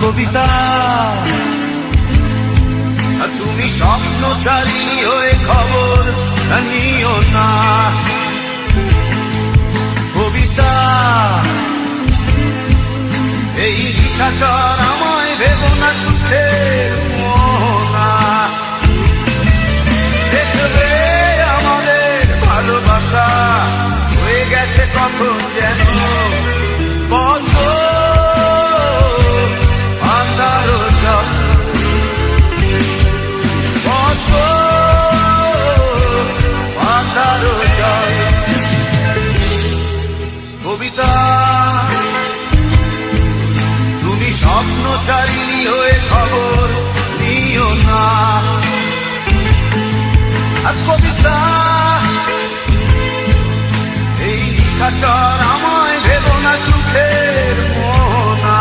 কবিতা তুমি স্বপ্নচারিণী হয়ে খবর নিও না। কবিতা এই নিশাচর আমায় ভেবো না সুখের মোহনা। দেখবে আমাদের ভালোবাসা হয়ে গেছে কখন যেন কত আন্ধার জল, কত আন্ধার জল। কবিতা তুমি স্বপ্নচারিণী হয়ে খবর নিও না। আর কবিতা এই নিশাচর আমায় ভেবো না সুখের মোহনা।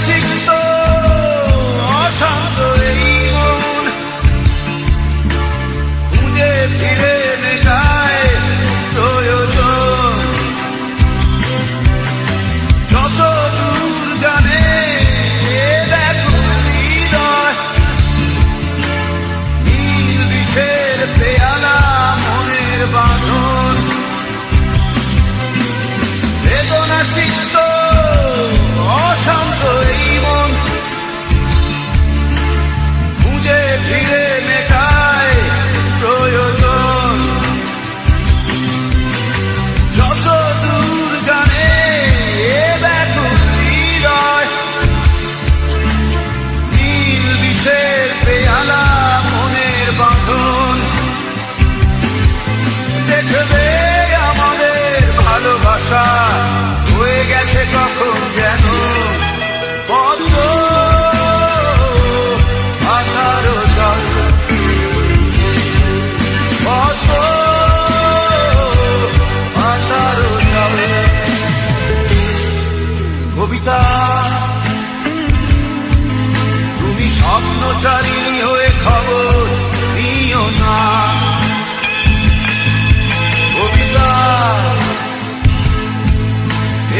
সিক্ত অশান্ত এই মন খুঁজে ফিরে মেটায় প্রয়োজন। যত দূর জানে ব্যাকুল হৃদয়, নীল বিষের পেয়ালা মনের বাঁধন। বেদনা সিক্ত অশান্ত এই মন খুঁজে ফিরে মেটায় প্রয়োজন। যত দূর জানে ব্যাকুল হৃদয়, নীল বিষের পেয়ালা মনের বাঁধন। দেখবে আমাদের ভালোবাসা হয়ে গেছে কখন যেন কত আধার জল, কত আধার জল। কবিতা তুমি স্বপ্নচারিণী হয়ে খবর নিও না। কবিতা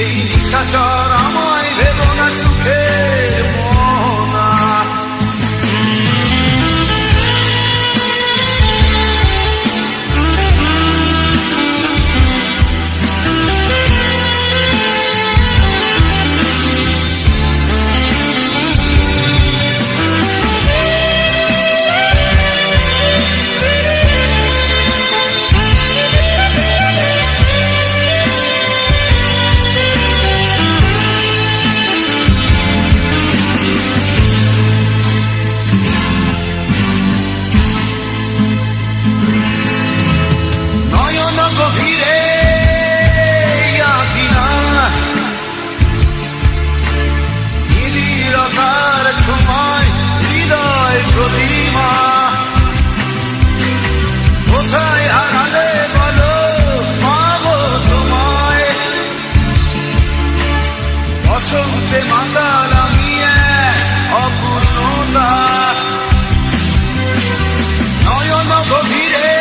এই নিশাচর আমায় ভেবো না সুখের মোহনা। গভীরে আঁকিনা নিবিড়তার ছোঁয়ায় হৃদয় প্রতিমা। কোথায় হারালে বলো পাবো তোমায়, বসন্তে মাতাল আমি অপূর্ণতা। নয়ন গভীরে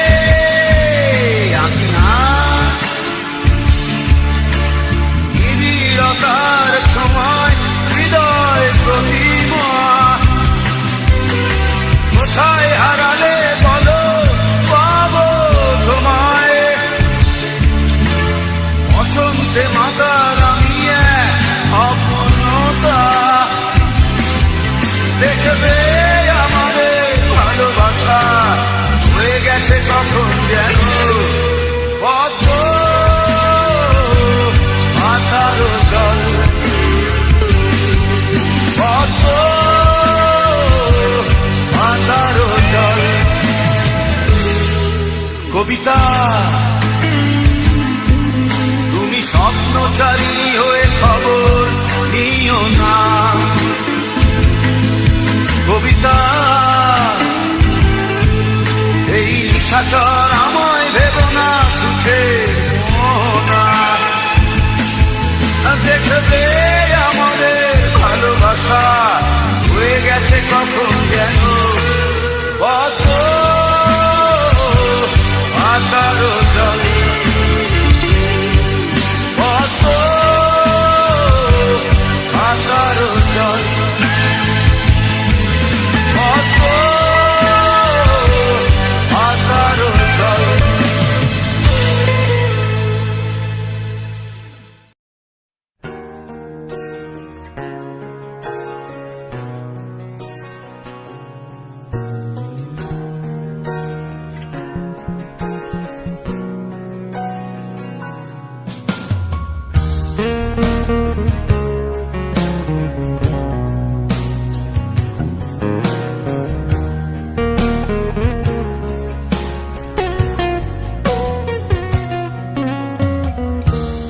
নিবিড়তার ছোঁয়ায় হৃদয় প্রতিমা। কোথায় হারালে বলো পাবো তোমায়, বসন্তে মাতার আমি অপূর্ণতা। দেখবে নিশাচর আমায় ভেবো না সুখের মোহনা। দেখবে আমাদের ভালোবাসা হয়ে গেছে কখন যেন কত আকারো জল, কত আকারো জল, কত আকারো জল।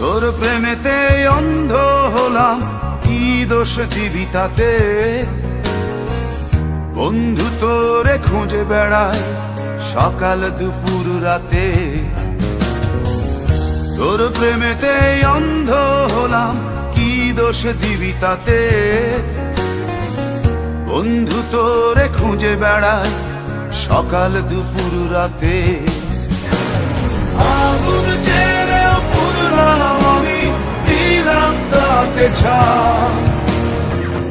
তোর প্রেমেতে অন্ধ হলাম, কি দোষ দিবি তাতে? বন্ধু তোরে খুঁজে বেড়ায় সকাল দুপুর রাতে। তোর প্রেমেতে অন্ধ হলাম, কি দোষ দিবি তাতে? বন্ধু তোরে খুঁজে বেড়ায় সকাল দুপুর রাতে। আগুন জেলেও পুরলাম আমি, দিলাম তাতে ছাই।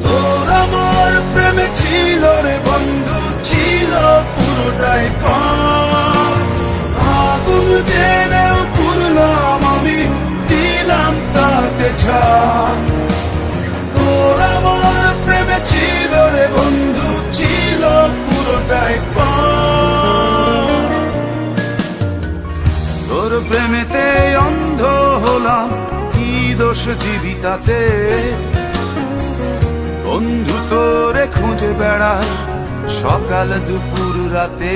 তোর আমার প্রেমে ছিল রে বন্ধু, ছিল পুরোটাই পাই। আগুন জেলেও পুরলাম আমি, দিলাম তাতে ছাই। তোর আমার প্রেমে ছিল রে বন্ধু, ছিল পুরোটাই পাই। তোর প্রেমেতে অন্ধ হলাম, কি দোষ দিবি তাতে? বন্ধু তোরে খুঁজে বেড়ায় সকাল দুপুর রাতে।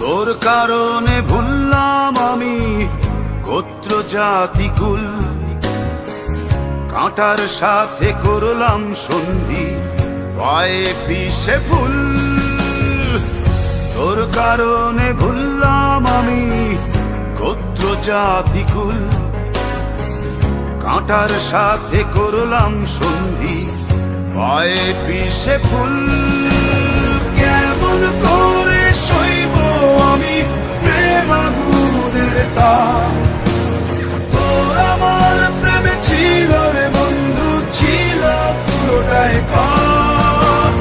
তোর কারণে ভুললাম আমি গোত্র জাতি কুল, কাঁটার সাথে করলাম সন্ধি পায়ে পিষে ফুল। তোর কারণে ভুললাম আমি গোত্র জাতি কুল, কাঁটার সাথে করলাম সন্ধি পায়ে পিষে ফুল। কেমন করে সইব আমি প্রেম আগুনের তাপ? তোর আমার প্রেমে ছিল রে বন্ধু, ছিল পুরোটাই পাপ।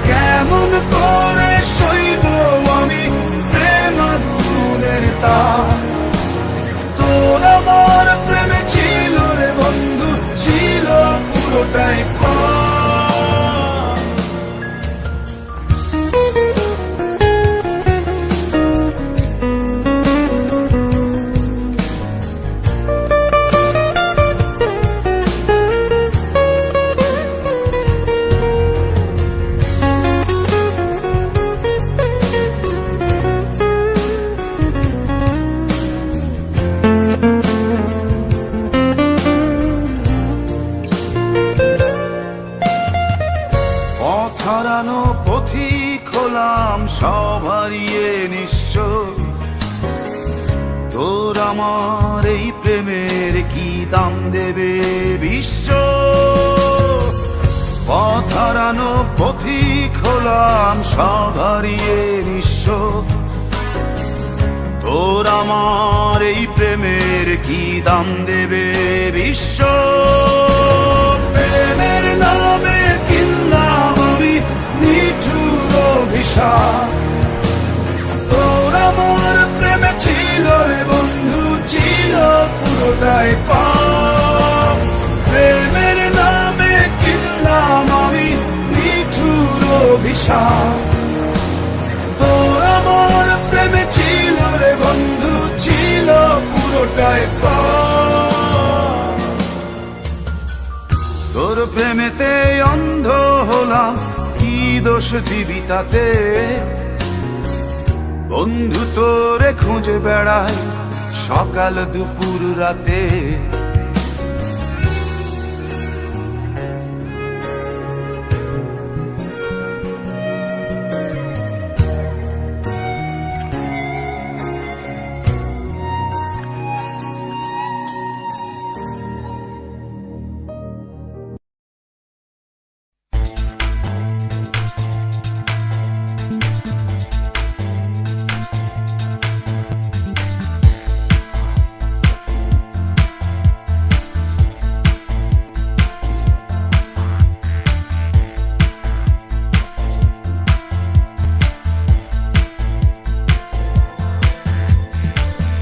কেমন করে সইব আমি প্রেম আগুনের তাপ? তোর আমার প্রেমে ছিল রে বন্ধু, ছিল পুরোটাই পাপ। হারানো পথিক হলাম সব হারিয়ে নিঃস্ব। তোর আমার এই প্রেমের কি দাম দেবে বিশ্ব? পথ হারানো পথিক হলাম সব হারিয়ে নিঃস্ব। তোর আমার এই প্রেমের কি দাম দেবে বিশ্ব? প্রেমের নামে কিনলাম আমি নিঠুর অভিশাপ। তোর আমার প্রেমে ছিল রে বন্ধু, ছিল পুরোটাই পাপ। প্রেমের নামে কিনলাম আমি নিঠুর অভিশাপ। তোর আমার প্রেমে ছিল রে বন্ধু, গোটায় তোর প্রেমেতে অন্ধ হলাম, কি দোষ দিবি তাতে? বন্ধু তোরে খুঁজে বেড়াই সকাল দুপুর রাতে।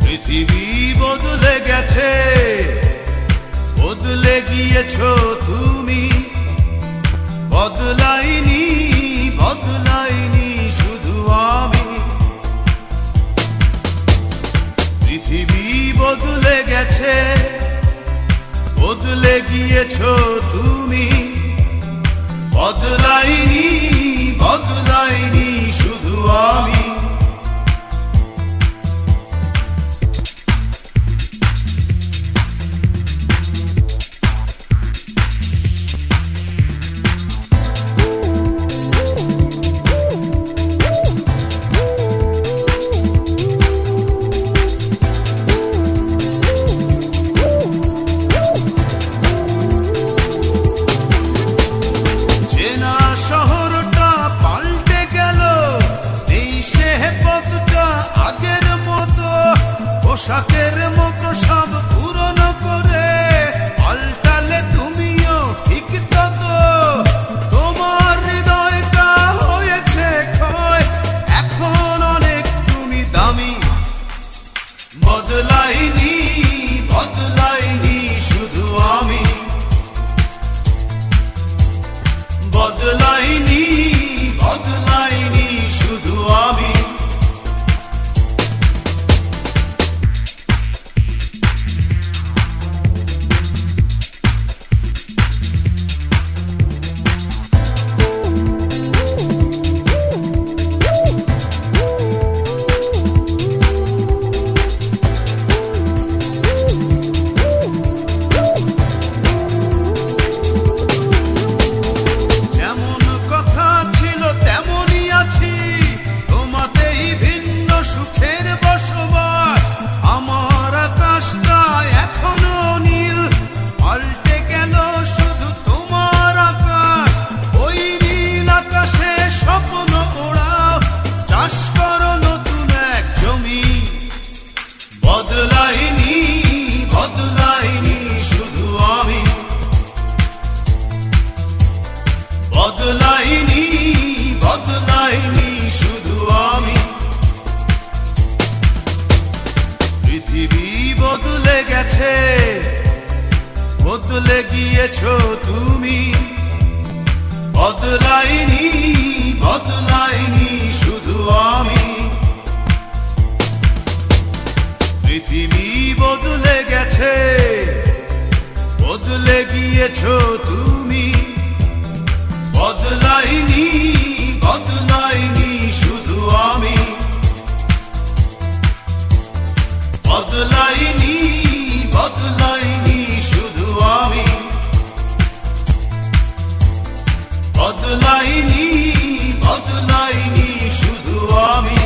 পৃথিবী বদলে গেছে, বদলে গিয়েছো তুমি। বদলাইনি, বদলাইনি শুধু আমি। পৃথিবী বদলে গেছে, বদলে গিয়েছো তুমি। বদলাইনি, বদলাইনি শুধু আমি। পোশাকের মতো সব পুরনো করে পাল্টালে তুমিও ঠিক তত। তোমার হৃদয়টা হয়েছে ক্ষয়, এখন অনেক তুমি দামি। বদলাইনি, বদলাইনি শুধু আমি। বদলাইনি, বদলাইনি শুধু আমি। বদলাইনি, বদলাইনি শুধু আমি। বদলাইনি, বদলাইনি শুধু আমি। পৃথিবী বদলে গেছে, বদলে গিয়েছো তুমি। বদলাইনি, বদলাইনি শুধু আমি। পৃথিবী বদলে গেছে, বদলে গিয়েছো তুমি। বদলাইনি, বদলাইনি শুধু আমি। বদলাইনি, বদলাইনি শুধু আমি। বদলাইনি, বদলাইনি শুধু আমি।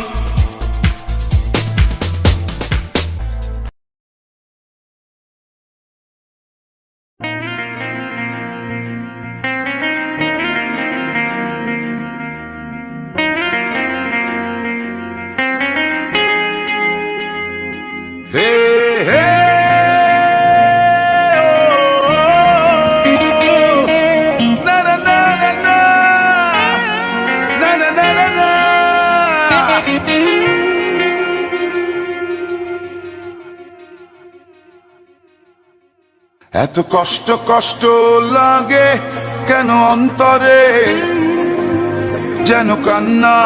এত কষ্ট কষ্ট লাগে কেন অন্তরে, যেন কান্না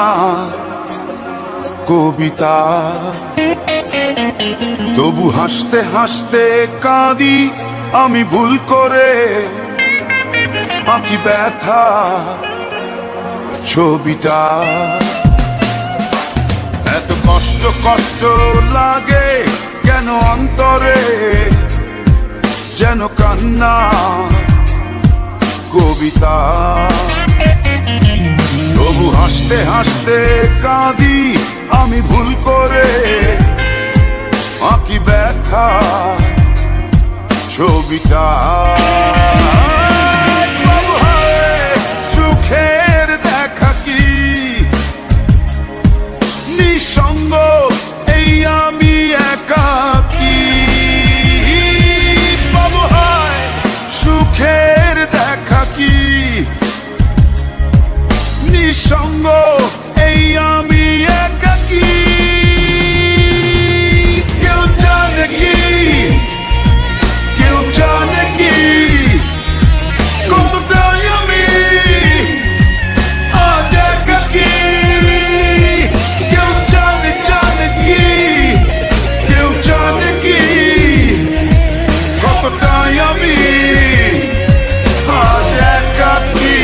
কবিতা। তবু হাসতে হাসতে কাঁদি আমি ভুল করে, আঁকি ব্যথা ছবিটা। এত কষ্ট কষ্ট লাগে কেন অন্তরে, যেন কান্না কবিতা। তবু হাসতে হাসতে কাঁদি আমি ভুল করে, আঁকি ব্যথা ছবিটা। সুখের দেখা কি নিঃসঙ্গ এই আমি একাকী। বাবু হায় সুখের দেখা কি নিঃসঙ্গ এই আমি একাকী। কেউ জানে কি, কেউ জানে কি কতটাই আমি আজ একাকী। কেউ জানে জানে কি, কেউ জানে কি কতটাই আমি আজ একাকী।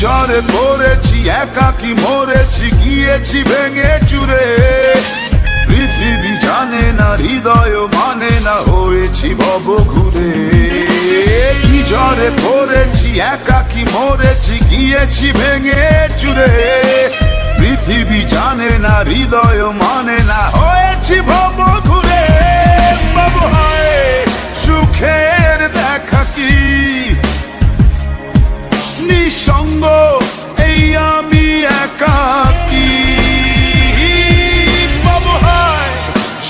ঝড়ে পড়েছি একাকি মরেছি গিয়েছি ভেঙে চুরে। পৃথিবী জানে না হৃদয় মানে না হয়েছি ভব ঘুরে। কি ঝড়ে পড়েছি একাকি মরেছি গিয়েছি ভেঙে চুরে। পৃথিবী জানে না হৃদয় মানে না হয়েছি ভব ঘুরে। বাবু হায় সুখের দেখা কি নিঃসঙ্গ এই আমি একাকী। বাবু হায়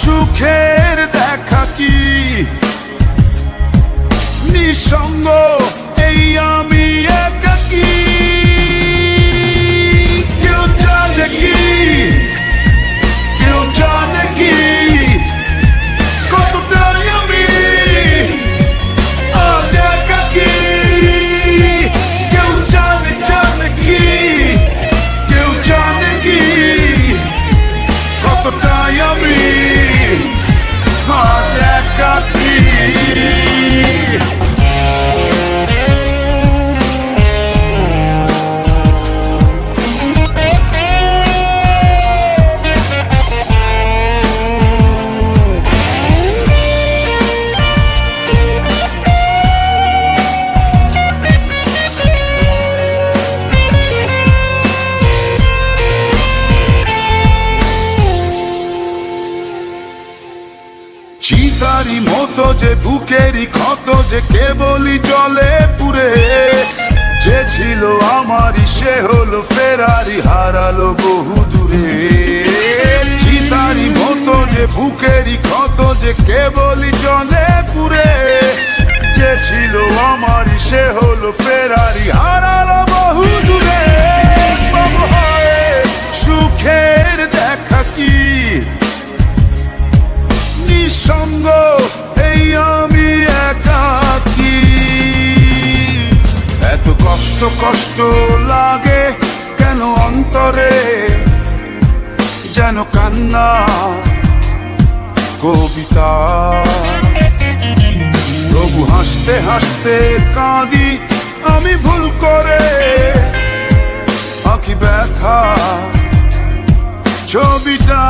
সুখের দেখা কি নিঃসঙ্গ এই আমি একাকী। কেউ জানে কি, কেউ জানে কি কতটাই আমি আজ একাকী। কেউ জানে জানে কি, কেউ জানে কি কতটাই আমি আজ একাকী। চিতারি মতো যে বুকেরই ক্ষত যে কেবলই জলে পুরে। যে ছিল আমারই সে হলো ফেরারি হারালো বহু দূরে। চিতারি মতো যে বুকেরই ক্ষত যে কেবলই জলে পুরে। যে ছিল আমারই সে হলো ফেরারি হারালো বহু দূরে। বাবু হায় সুখের দেখা কি নিঃসঙ্গ এই আমি একাকী। এত কষ্ট কষ্ট লাগে কেন অন্তরে, যেন কান্না কবিতা। তবু হাসতে হাসতে কাঁদি আমি ভুল করে, আঁকি ব্যথা ছবিটা।